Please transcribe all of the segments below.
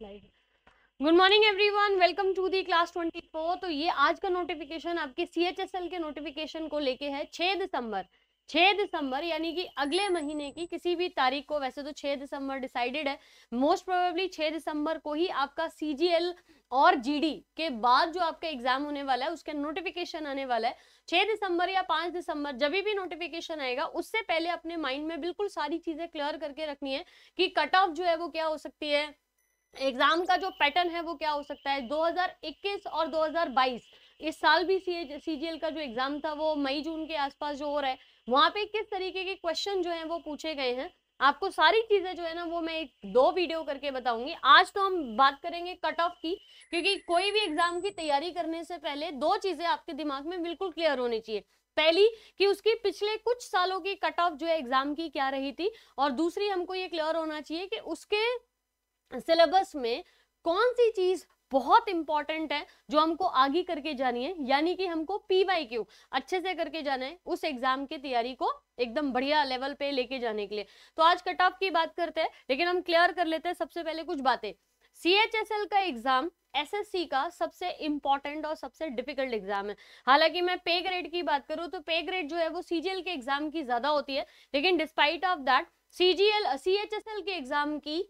Good morning everyone, welcome to the class 24। तो ये आज का नोटिफिकेशन आपके CHSL के नोटिफिकेशन को लेके है 6 दिसंबर यानी कि अगले महीने की किसी भी तारीख को। वैसे तो 6 दिसंबर डिसाइडेड है, मोस्ट प्रोबेबली 6 दिसंबर को ही आपका CGL और GD के बाद जो आपका एग्जाम होने वाला है उसका नोटिफिकेशन आने वाला है 6 दिसंबर या 5 दिसंबर। जब भी नोटिफिकेशन आएगा उससे पहले अपने माइंड में बिल्कुल सारी चीजें क्लियर करके रखनी है कि कट ऑफ जो है वो क्या हो सकती है, एग्जाम का जो पैटर्न है वो क्या हो सकता है। 2021 और 2022 इस साल भी CGL का जो एग्जाम था वो मई जून के आसपास जो हो रहा है, वहां पे किस तरीके के क्वेश्चन जो है वो पूछे गए हैं, आपको सारी चीजें जो है ना वो मैं एक दो वीडियो करके बताऊंगी। आज तो हम बात करेंगे कट ऑफ की, क्योंकि कोई भी एग्जाम की तैयारी करने से पहले दो चीजें आपके दिमाग में बिल्कुल क्लियर होनी चाहिए। पहली कि उसकी पिछले कुछ सालों की कट ऑफ जो है एग्जाम की क्या रही थी, और दूसरी हमको ये क्लियर होना चाहिए कि उसके सिलेबस में कौन सी चीज बहुत इंपॉर्टेंट है जो हमको आगे करके जानी है, यानी कि हमको PYQ अच्छे से करके जाना है उस एग्जाम की तैयारी को एकदम बढ़िया लेवल पे लेके जाने के लिए। तो आज कट ऑफ की बात करते हैं, लेकिन हम क्लियर कर लेते हैं सबसे पहले कुछ बातें। CHSL का एग्जाम SSC का सबसे इंपॉर्टेंट और सबसे डिफिकल्ट एग्जाम है। हालांकि मैं पे ग्रेड की बात करूं तो पे ग्रेड जो है वो CGL के एग्जाम की ज्यादा होती है, लेकिन डिस्पाइट ऑफ दैट CHSL के एग्जाम की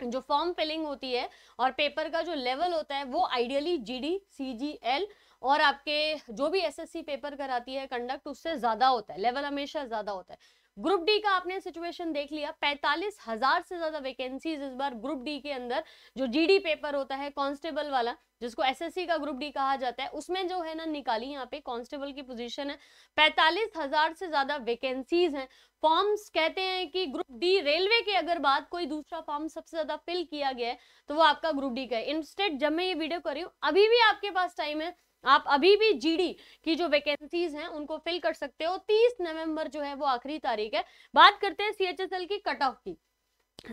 जो फॉर्म फिलिंग होती है और पेपर का जो लेवल होता है वो आइडियली GD CGL और आपके जो भी SSC पेपर कराती है कंडक्ट उससे ज्यादा होता है, लेवल हमेशा ज्यादा होता है। ग्रुप डी का आपने सिचुएशन देख लिया, 45,000 से ज्यादा वैकेंसीज इस बार ग्रुप डी के अंदर। जो GD पेपर होता है कांस्टेबल वाला, जिसको SSC का ग्रुप डी कहा जाता है, उसमें जो है ना निकाली यहाँ पे कांस्टेबल की पोजीशन है। 45,000 से ज्यादा वैकेंसीज हैं। फॉर्म्स कहते हैं कि ग्रुप डी रेलवे की अगर बात कोई दूसरा फॉर्म सबसे ज्यादा फिल किया गया है तो वो आपका ग्रुप डी का है। इंस्टेड जब मैं ये वीडियो कर रही हूँ अभी भी आपके पास टाइम है, आप अभी भी GD की जो वैकेंसीज हैं उनको फिल कर सकते हो। 30 नवंबर जो है वो आखिरी तारीख है। बात करते हैं CHSL की कट ऑफ की।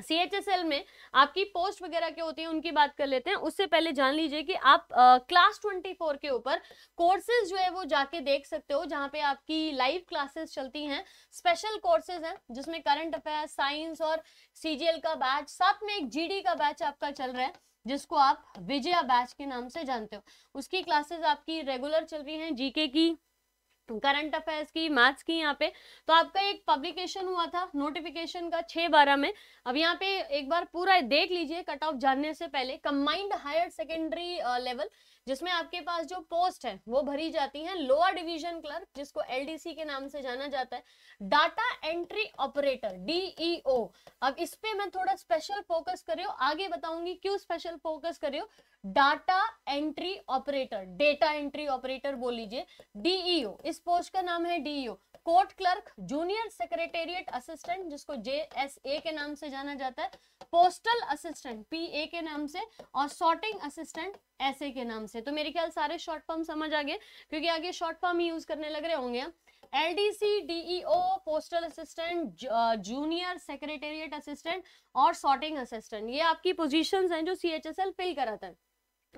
CHSL में आपकी पोस्ट वगैरह क्या होती है उनकी बात कर लेते हैं। उससे पहले जान लीजिए कि आप क्लास 24 के ऊपर कोर्सेज जो है वो जाके देख सकते हो, जहां पे आपकी लाइव क्लासेस चलती हैं। स्पेशल कोर्सेज हैं जिसमें करंट अफेयर, साइंस और CGL का बैच, साथ में एक GD का बैच आपका चल रहा है जिसको आप विजया बैच के नाम से जानते हो। उसकी क्लासेस आपकी रेगुलर चल रही हैं, GK की, करंट अफेयर्स की, मैथ्स की। यहाँ पे तो आपका एक पब्लिकेशन हुआ था नोटिफिकेशन का 6/12 में। अब यहाँ पे एक बार पूरा देख लीजिए कट ऑफ जानने से पहले। कंबाइंड हायर सेकेंडरी लेवल, जिसमें आपके पास जो पोस्ट है वो भरी जाती है लोअर डिवीजन क्लर्क, जिसको LDC के नाम से जाना जाता है, डाटा एंट्री ऑपरेटर DEO। अब इस पे मैं थोड़ा स्पेशल फोकस कर रही हूँ, आगे बताऊंगी क्यों स्पेशल फोकस कर रही हूँ। Data entry operator, data entry operator बोल लीजिए, DEO। इस पोस्ट का नाम है DEO। Court clerk, junior secretariat assistant, जिसको JSA के नाम से जाना जाता है, पोस्टल असिस्टेंट PA के नाम से, और सॉर्टिंग असिस्टेंट SA के नाम से। तो मेरे ख्याल सारे शॉर्ट फॉर्म समझ आ गए, क्योंकि आगे शॉर्ट फॉर्म ही यूज करने लग रहे होंगे। LDC, DEO, postal assistant, junior secretariat assistant और सॉर्टिंग असिस्टेंट, ये आपकी पोजीशंस हैं जो CHSL फिल कराता है।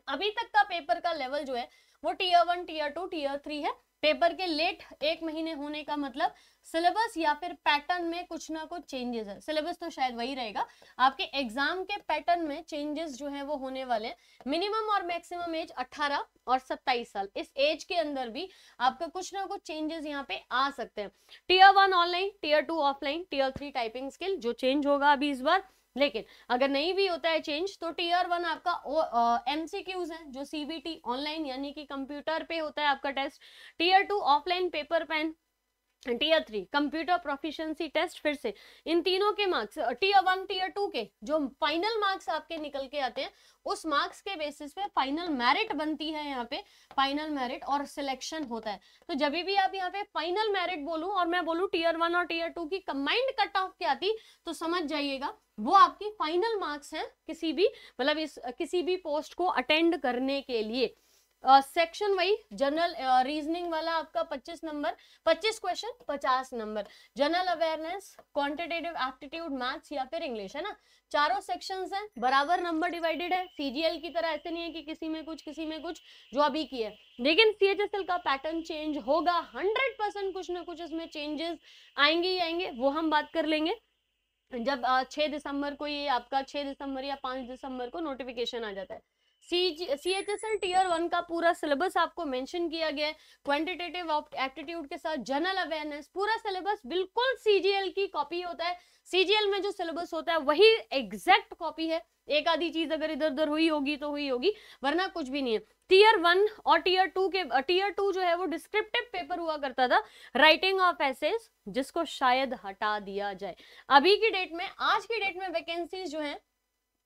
अभी तक का पेपर का लेवल जो है वो Tier 1, Tier 2, Tier 3 है। पेपर के लेट एक महीने होने का मतलब सिलेबस या फिर पैटर्न में कुछ ना कुछ चेंजेस है। सिलेबस तो शायद वही रहेगा, आपके एग्जाम के पैटर्न में चेंजेस जो है वो होने वाले हैं। मिनिमम और मैक्सिमम एज 18 और 27 साल, इस एज के अंदर भी आपका कुछ ना कुछ चेंजेस यहाँ पे आ सकते हैं। Tier 1 online, Tier 2 offline, Tier 3 typing skill जो चेंज होगा अभी इस बार। लेकिन अगर नहीं भी होता है चेंज तो Tier 1 आपका MCQs है, जो CBT ऑनलाइन यानी कि कंप्यूटर पे होता है आपका test. Tier 2 offline paper pen, Tier 3 computer proficiency test. फिर से इन तीनों के मार्क्स Tier 1 Tier 2 के जो फाइनल मार्क्स आपके निकल के आते हैं, उस मार्क्स के बेसिस पे फाइनल मेरिट बनती है। यहाँ पे फाइनल मेरिट और सिलेक्शन होता है। तो जब भी आप यहाँ पे फाइनल मेरिट बोलूं और मैं बोलूं Tier 1 और Tier 2 की कंबाइंड कट ऑफ क्या आती, तो समझ जाइएगा वो आपकी फाइनल मार्क्स हैं किसी भी मतलब इस किसी भी पोस्ट को अटेंड करने के लिए। सेक्शन वही जनरल रीजनिंग वाला आपका 25 number, 25 question 50 number. General awareness, quantitative aptitude, maths या फिर इंग्लिश, है ना। चारों सेक्शंस हैं, बराबर नंबर डिवाइडेड है। CGL की तरह ऐसे नहीं है कि किसी में कुछ जो अभी की है। लेकिन CHSL का पैटर्न चेंज होगा 100%, कुछ ना कुछ इसमें चेंजेस आएंगे ही आएंगे, वो हम बात कर लेंगे। जब 6 दिसंबर को ये आपका 6 दिसंबर या 5 दिसंबर को नोटिफिकेशन आ जाता है। CHSL टीयर 1 का पूरा सिलेबस आपको मेंशन किया गया है, क्वांटिटेटिव एप्टीट्यूड के साथ जनरल अवेयरनेस, पूरा सिलेबस बिल्कुल CGL की कॉपी होता है। CGL में जो सिलेबस होता है वही एग्जैक्ट कॉपी है, एक आधी चीज अगर इधर उधर हुई होगी तो हुई होगी, वरना कुछ भी नहीं है। टीयर 1 और टीयर 2 के टीयर 2 जो है वो डिस्क्रिप्टिव पेपर हुआ करता था, राइटिंग ऑफ एसेस, जिसको शायद हटा दिया जाए। अभी की डेट में, आज की डेट में वैकेंसीज जो है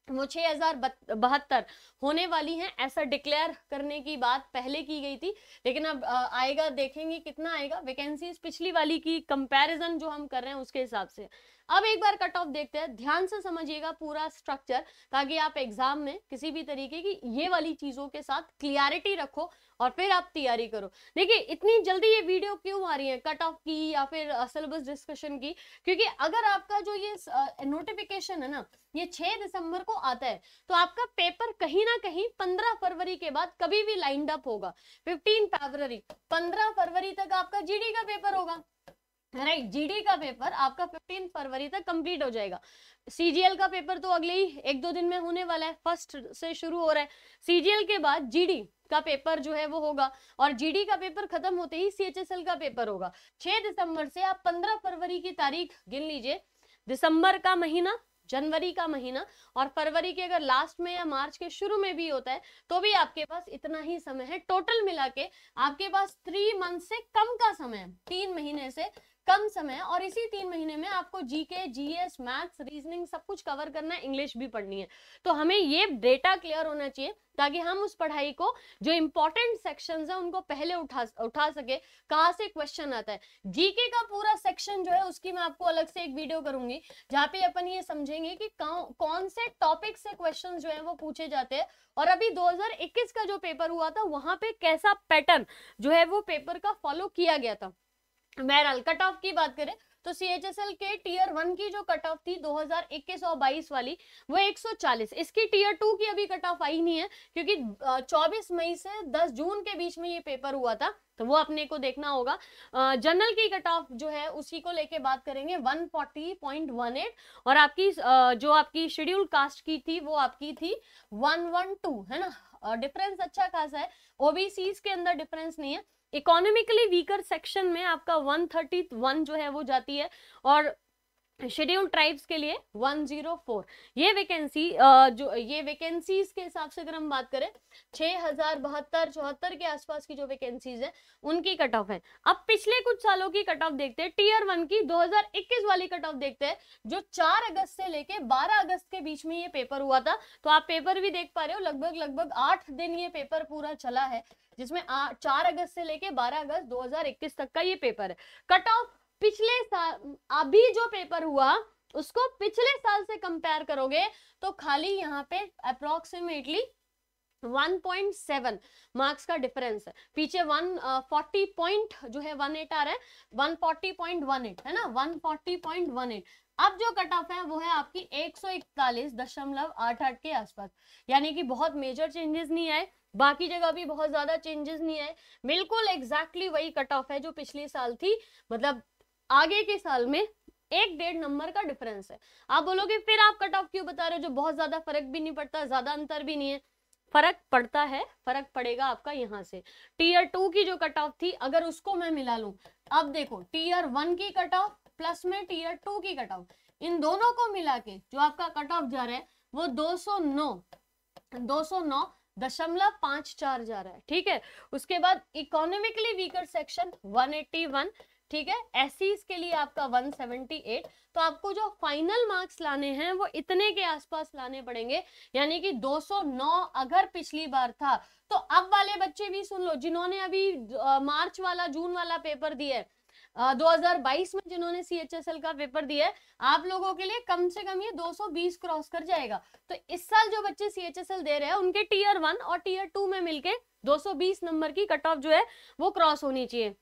वो 6072 होने वाली हैं, ऐसा डिक्लेयर करने की बात पहले की गई थी, लेकिन अब आएगा, देखेंगे कितना आएगा। वैकेंसीज पिछली वाली की कंपैरिजन जो हम कर रहे हैं उसके हिसाब से। अब एक बार कट ऑफ देखते हैं, ध्यान से समझिएगा पूरा स्ट्रक्चर, ताकि आप एग्जाम में किसी भी तरीके की ये वाली चीजों के साथ क्लियरिटी रखो और फिर आप तैयारी करो। देखिए इतनी जल्दी ये वीडियो क्यों आ रही है कट ऑफ की या फिर सिलेबस डिस्कशन की, क्योंकि अगर आपका जो ये नोटिफिकेशन है ना, ये 6 दिसंबर को आता है, तो आपका पेपर कहीं ना कहीं 15 फरवरी के बाद कभी भी लाइंड अप होगा। 15 फरवरी तक आपका जीडी का पेपर होगा, राइट। जीडी का पेपर आपका 15 फरवरी तक कंप्लीट हो जाएगा। सीजीएल का पेपर तो अगले ही 1-2 दिन में होने वाला है, फर्स्ट से शुरू हो रहा है। सीजीएल के बाद जीडी का पेपर जो है वो होगा, और जीडी का पेपर खत्म होते ही सीएचएसएल का पेपर होगा। 6 दिसंबर से आप 15 फरवरी की तारीख गिन लीजिए, दिसंबर का महीना, जनवरी का महीना और फरवरी के अगर लास्ट में या मार्च के शुरू में भी होता है तो भी आपके पास इतना ही समय है। टोटल मिला के आपके पास 3 मंथ से कम का समय है, 3 महीने से कम समय, और इसी 3 महीने में आपको जीके, जीएस, मैथ्स, रीजनिंग सब कुछ कवर करना है, इंग्लिश भी पढ़नी है। तो हमें ये डेटा क्लियर होना चाहिए ताकि हम उस पढ़ाई को, जो इंपॉर्टेंट सेक्शंस है उनको पहले उठा सके, कहाँ से क्वेश्चन आता है। जीके का पूरा सेक्शन जो है उसकी मैं आपको अलग से एक वीडियो करूंगी, जहाँ पे अपन ये समझेंगे कि कौन से टॉपिक से क्वेश्चन जो है वो पूछे जाते हैं, और अभी 2021 का जो पेपर हुआ था वहां पे कैसा पैटर्न जो है वो पेपर का फॉलो किया गया था। बहरहाल कट ऑफ की बात करें तो सीएचएसएल के टीयर 1 की जो कट ऑफ थी 2021 और 22 वाली वो 140। इसकी टीयर 2 की अभी कट ऑफ आई नहीं है, क्योंकि 24 मई से 10 जून के बीच में ये पेपर हुआ था, तो वो अपने को देखना होगा। जनरल की कट ऑफ जो है उसी को लेके बात करेंगे, 140.18, और आपकी जो आपकी शेड्यूल कास्ट की थी वो आपकी थी 112, है ना। डिफरेंस अच्छा खासा है, ओबीसी के अंदर डिफरेंस नहीं है। इकोनॉमिकली वीकर सेक्शन में आपका 131 जो है वो जाती है, और शेड्यूल ट्राइब्स के लिए 104। ये वैकेंसी जो ये वैकेंसीज के हिसाब से अगर हम बात करें 6072-74 के आसपास की जो वैकेंसीज है उनकी कट ऑफ है। अब पिछले कुछ सालों की कट ऑफ देखते हैं, टीयर 1 की 2021 वाली कट ऑफ देखते हैं, जो 4 अगस्त से लेके 12 अगस्त के बीच में ये पेपर हुआ था। तो आप पेपर भी देख पा रहे हो, लगभग 8 दिन ये पेपर पूरा चला है, जिसमें 4 अगस्त से लेके 12 अगस्त 2021 तक का ये पेपर है। कट ऑफ पिछले साल, अभी जो पेपर हुआ उसको पिछले साल से कंपेयर करोगे तो खाली यहाँ पे अप्रोक्सीमेटली 1.7 मार्क्स का डिफरेंस है। पीछे 140 पॉइंट जो है 18 आ रहा है, 140.18 है ना, 140.18। अब जो कट ऑफ है वो है आपकी 141.88 के आसपास, यानी कि बहुत मेजर चेंजेस नहीं आए, बाकी जगह भी बहुत ज्यादा चेंजेस नहीं आए, बिल्कुल एग्जैक्टली वही कट ऑफ है जो पिछले साल थी। मतलब आगे के साल में 1-1.5 नंबर का डिफरेंस है। आप बोलोगे फिर आप कट ऑफ क्यों बता रहे हो, जो बहुत ज्यादा फर्क भी नहीं पड़ता, ज्यादा अंतर भी नहीं है। फर्क पड़ता है, फर्क पड़ेगा आपका यहाँ से। टीयर 2 की जो कट ऑफ थी अगर उसको मैं मिला लूं, अब देखो टीयर 1 की कट ऑफ प्लस में टीयर 2 की कट ऑफ, इन दोनों को मिला के जो आपका कट ऑफ जा रहा है वो 209.54 जा रहा है, ठीक है। उसके बाद इकोनॉमिकली वीकर सेक्शन 181, ठीक है। एससीज के लिए आपका 178। तो आपको जो फाइनल मार्क्स लाने हैं वो इतने के आसपास लाने पड़ेंगे, यानी कि 209 अगर पिछली बार था, तो अब वाले बच्चे भी सुन लो जिन्होंने अभी मार्च वाला, जून वाला पेपर दिया है, 2022 में जिन्होंने सीएचएसएल का पेपर दिया है, आप लोगों के लिए कम से कम ये 220 क्रॉस कर जाएगा। तो इस साल जो बच्चे सीएचएसएल दे रहे हैं उनके टीयर 1 और टीयर 2 में मिलके 220 नंबर की कट ऑफ जो है वो क्रॉस होनी चाहिए।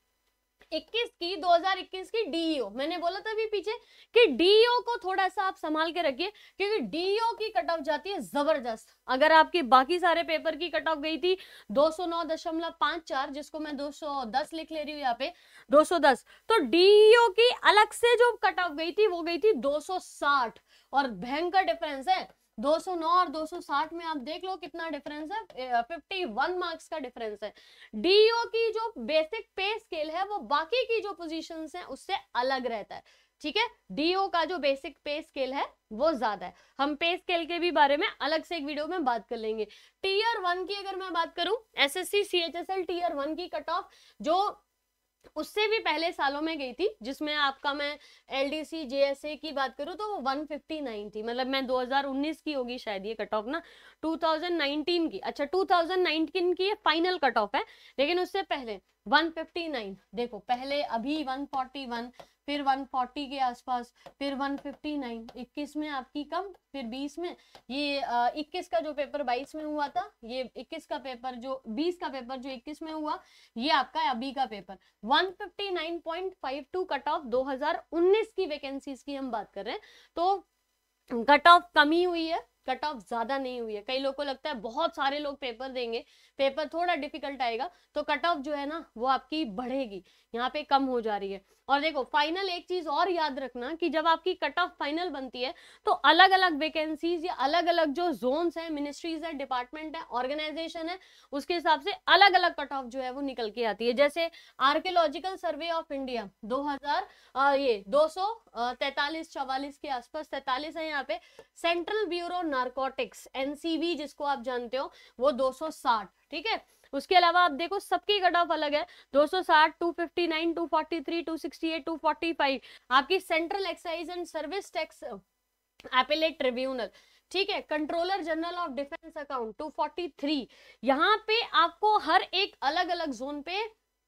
2021 की 2021 की डीईओ, मैंने बोला था अभी पीछे कि डीईओ को थोड़ा सा आप संभाल के रखिए, क्योंकि डीईओ की कट ऑफ जाती है जबरदस्त। अगर आपकी बाकी सारे पेपर की कट ऑफ गई थी 209.54, जिसको मैं 210 लिख ले रही हूँ यहाँ पे 210, तो डीईओ की अलग से जो कट ऑफ गई थी वो गई थी 260, और भयंकर डिफरेंस है 209 और 260 में। आप देख लो कितना डिफरेंस है, 51 मार्क्स का डिफरेंस है। डीईओ की जो बेसिक पे स्केल है वो बाकी की जो पोजीशंस हैं उससे अलग रहता है, ठीक है। डीओ का जो बेसिक पे स्केल है वो ज्यादा है। हम पे स्केल के भी बारे में अलग से एक वीडियो में बात कर लेंगे। टीयर 1 की अगर मैं बात करूं, एसएससी सीएचएसएल टीयर 1 की कट ऑफ जो उससे भी पहले सालों में गई थी, जिसमें आपका मैं एलडीसी जेएसए की बात करूं तो वो 159 थी, मतलब मैं 2019 की होगी शायद ये कट ऑफ ना, 2019 की, अच्छा 2019 की ये फाइनल कट ऑफ है, लेकिन उससे पहले 159। देखो पहले अभी 141, फिर 140 के आसपास, फिर 159, 21 में आपकी कम, फिर 20 में ये 21 का जो पेपर 22 में हुआ था, ये 21 का पेपर जो 20 का पेपर जो 21 में हुआ, ये आपका अभी का पेपर 159.52 कट ऑफ 2019 की वैकेंसीज की हम बात कर रहे हैं। तो कट ऑफ कमी हुई है, कट ऑफ ज्यादा नहीं हुई है। कई लोगों को लगता है बहुत सारे लोग पेपर देंगे, पेपर थोड़ा डिफिकल्ट आएगा, तो कट ऑफ जो है ना वो आपकी बढ़ेगी, यहाँ पे कम हो जा रही है। और देखो फाइनल एक चीज और याद रखना कि जब आपकी कट ऑफ फाइनल बनती है तो अलग अलग वैकेंसीज या अलग अलग जो जोन्स है, मिनिस्ट्रीज है, डिपार्टमेंट है, ऑर्गेनाइजेशन है, उसके हिसाब से अलग अलग कट ऑफ जो है वो निकल के आती है। जैसे आर्कियोलॉजिकल सर्वे ऑफ इंडिया 243-44 के आसपास, 43 है यहाँ पे। सेंट्रल ब्यूरो नारकोटिक्स एनसीबी जिसको आप जानते हो वो 260, ठीक है। उसके अलावा आप देखो सबकी कट ऑफ अलग है, 260, 259, 243, 268, 245। आपकी central excise and service tax appellate tribunal, ठीक है। Controller general of defence account 243। यहाँ पे आपको हर एक अलग अलग जोन पे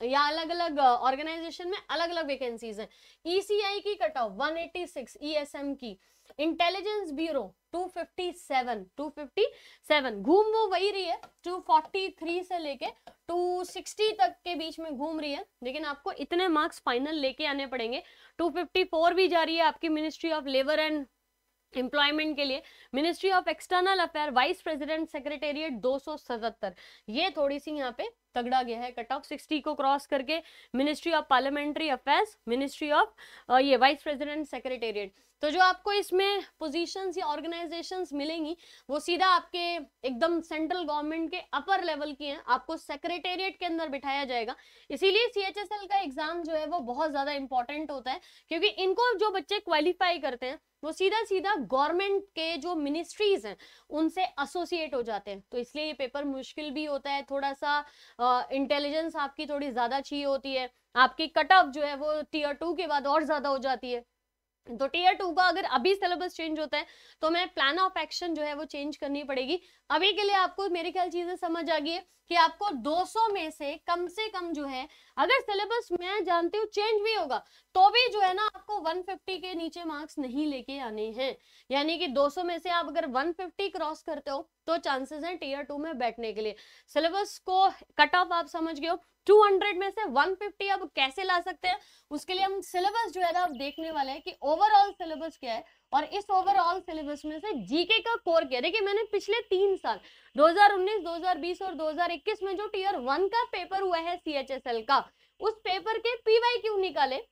या अलग अलग ऑर्गेनाइजेशन में अलग अलग वैकेंसीज हैं। ईसीआई की कट ऑफ 186, ईएसएम की। इंटेलिजेंस ब्यूरो 257 घूम वो वही रही है, 243 से लेके 260 तक के बीच में घूम रही है, लेकिन आपको इतने मार्क्स फाइनल लेके आने पड़ेंगे। 254 भी जा रही है आपकी ministry of labour and employment के लिए। Ministry of external affair vice president secretariat 277, ये थोड़ी सी यहाँ पे तगड़ा गया है कट ऑफ। 60 को क्रॉस करके ministry of parliamentary affairs, ministry of ये वाइस प्रेसिडेंट सेक्रेटेरिएट। तो जो आपको इसमें पोजीशंस या ऑर्गेनाइजेशंस मिलेंगी वो सीधा आपके एकदम सेंट्रल गवर्नमेंट के अपर लेवल की हैं, आपको सेक्रेटेरिएट के अंदर बिठाया जाएगा। इसीलिए सीएचएसएल का एग्जाम जो है वो बहुत ज्यादा इंपॉर्टेंट होता है, क्योंकि इनको जो बच्चे क्वालिफाई करते हैं वो सीधा सीधा गवर्नमेंट के जो मिनिस्ट्रीज हैं उनसे एसोसिएट हो जाते हैं। तो इसलिए ये पेपर मुश्किल भी होता है, थोड़ा सा इंटेलिजेंस आपकी थोड़ी ज्यादा चाहिए होती है। आपकी कट ऑफ जो है वो टीयर 2 के बाद और ज्यादा हो जाती है। तो टीयर 2 का अगर अभी सिलेबस चेंज होता है तो मैं प्लान ऑफ एक्शन जो है वो चेंज करनी पड़ेगी। अभी के लिए आपको मेरे ख्याल चीजें समझ आ गई है कि आपको 200 में से कम जो है, अगर सिलेबस मैं जानती हूँ चेंज भी होगा तो भी जो है ना आपको 150 के नीचे मार्क्स नहीं लेके आने हैं। यानी कि 200 में से आप अगर 150 क्रॉस करते हो तो चांसेस हैं टीयर 2 में बैठने के लिए। सिलेबस को कट ऑफ आप समझ गए हो, 200 में से 150 अब कैसे ला सकते हैं, उसके लिए हम सिलेबस जो है ना देखने वाले हैं कि ओवरऑल सिलेबस क्या है, और इस ओवरऑल सिलेबस में से जीके का कोर क्या है। देखिए मैंने पिछले 3 साल 2019, 2020 और 2021 में जो टीयर 1 का पेपर हुआ है सीएचएसएल का, उस पेपर के पीवाईक्यू निकाले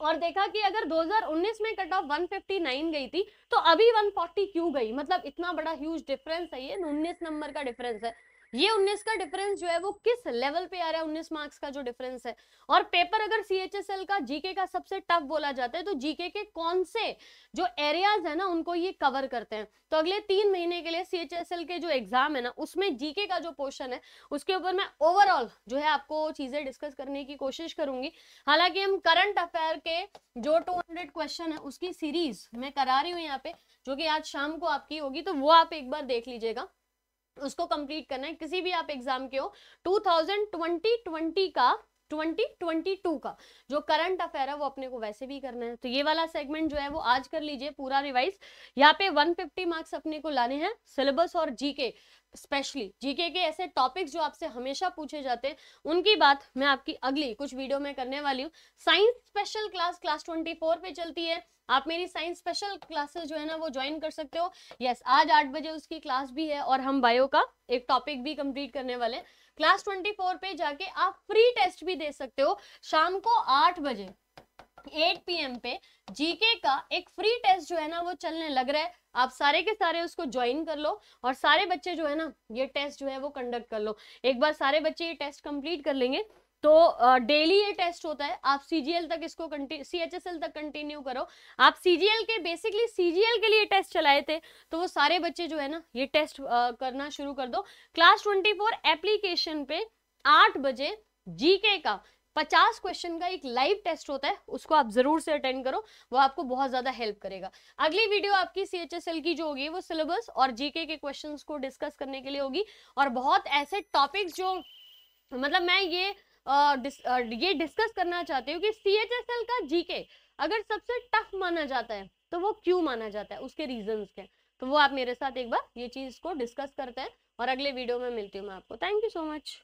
और देखा कि अगर 2019 में कट ऑफ 159 गई थी तो अभी 140 क्यों गई, मतलब इतना बड़ा ह्यूज डिफरेंस है, ये 19 नंबर का डिफरेंस है। ये 19 का डिफरेंस जो है वो किस लेवल पे आ रहा है, 19 मार्क्स का जो डिफरेंस है। और पेपर अगर सीएचएसएल का जीके का सबसे टफ बोला जाता है तो जीके के कौन से जो एरियाज है ना उनको ये कवर करते हैं। तो अगले 3 महीने के लिए सीएचएसएल के जो एग्जाम है ना उसमें जीके का जो पोर्शन है उसके ऊपर मैं ओवरऑल जो है आपको चीजें डिस्कस करने की कोशिश करूंगी। हालांकि हम करंट अफेयर के जो 200 क्वेश्चन है उसकी सीरीज मैं करा रही हूँ यहाँ पे, जो कि आज शाम को आपकी होगी, तो वो आप एक बार देख लीजिएगा, उसको कंप्लीट करना है। किसी भी आप एग्जाम के हो 2020 का 2022 का जो करंट अफेयर है वो अपने को वैसे भी करना है, तो ये वाला सेगमेंट जो है वो आज कर लीजिए पूरा रिवाइज। यहाँ पे 150 मार्क्स अपने को लाने हैं सिलेबस और जीके, स्पेशली जीके के ऐसे टॉपिक्स जो आपसे हमेशा पूछे जाते हैं उनकी बात मैं आपकी अगली कुछ वीडियो में करने वाली हूँ। साइंस स्पेशल क्लास 24 पे चलती है, आप मेरी साइंस स्पेशल क्लासेस जो है ना वो ज्वाइन कर सकते हो। यस, आज 8 बजे उसकी क्लास भी है और हम बायो का एक टॉपिक भी कंप्लीट करने वाले हैं। क्लास 24 पे जाके आप फ्री टेस्ट भी दे सकते हो शाम को 8 बजे 8 PM पे जीके का एक फ्री टेस्ट जो है ना वो चलने लग रहा है। आप सारे के सारे उसको ज्वाइन कर लो और सारे बच्चे जो है ना ये टेस्ट जो है वो कंडक्ट कर लो। एक बार सारे बच्चे ये टेस्ट कंप्लीट कर लेंगे तो डेली ये टेस्ट होता है, आप सीजीएल तक इसको सीएचएसएल तक कंटिन्यू करो। आप सीजीएल के बेसिकली सीजीएल के लिए टेस्ट चलाए थे तो वो सारे बच्चे जो है ना ये टेस्ट करना शुरू कर दो। क्लास 24 एप्लीकेशन पे 8 बजे जीके का 50 क्वेश्चन का एक लाइव टेस्ट होता है, उसको आप जरूर से अटेंड करो, वो आपको बहुत ज्यादा हेल्प करेगा। अगली वीडियो आपकी सीएचएसएल की जो होगी वो सिलेबस और जीके के क्वेश्चंस को डिस्कस करने के लिए होगी और बहुत ऐसे टॉपिक्स जो मतलब मैं ये डिस्कस करना चाहती हूँ कि सीएचएसएल का जीके अगर सबसे टफ माना जाता है तो वो क्यों माना जाता है, उसके रीजंस क्या, तो वो आप मेरे साथ एक बार ये चीज को डिस्कस करते हैं और अगले वीडियो में मिलती हूँ मैं आपको। Thank you so much.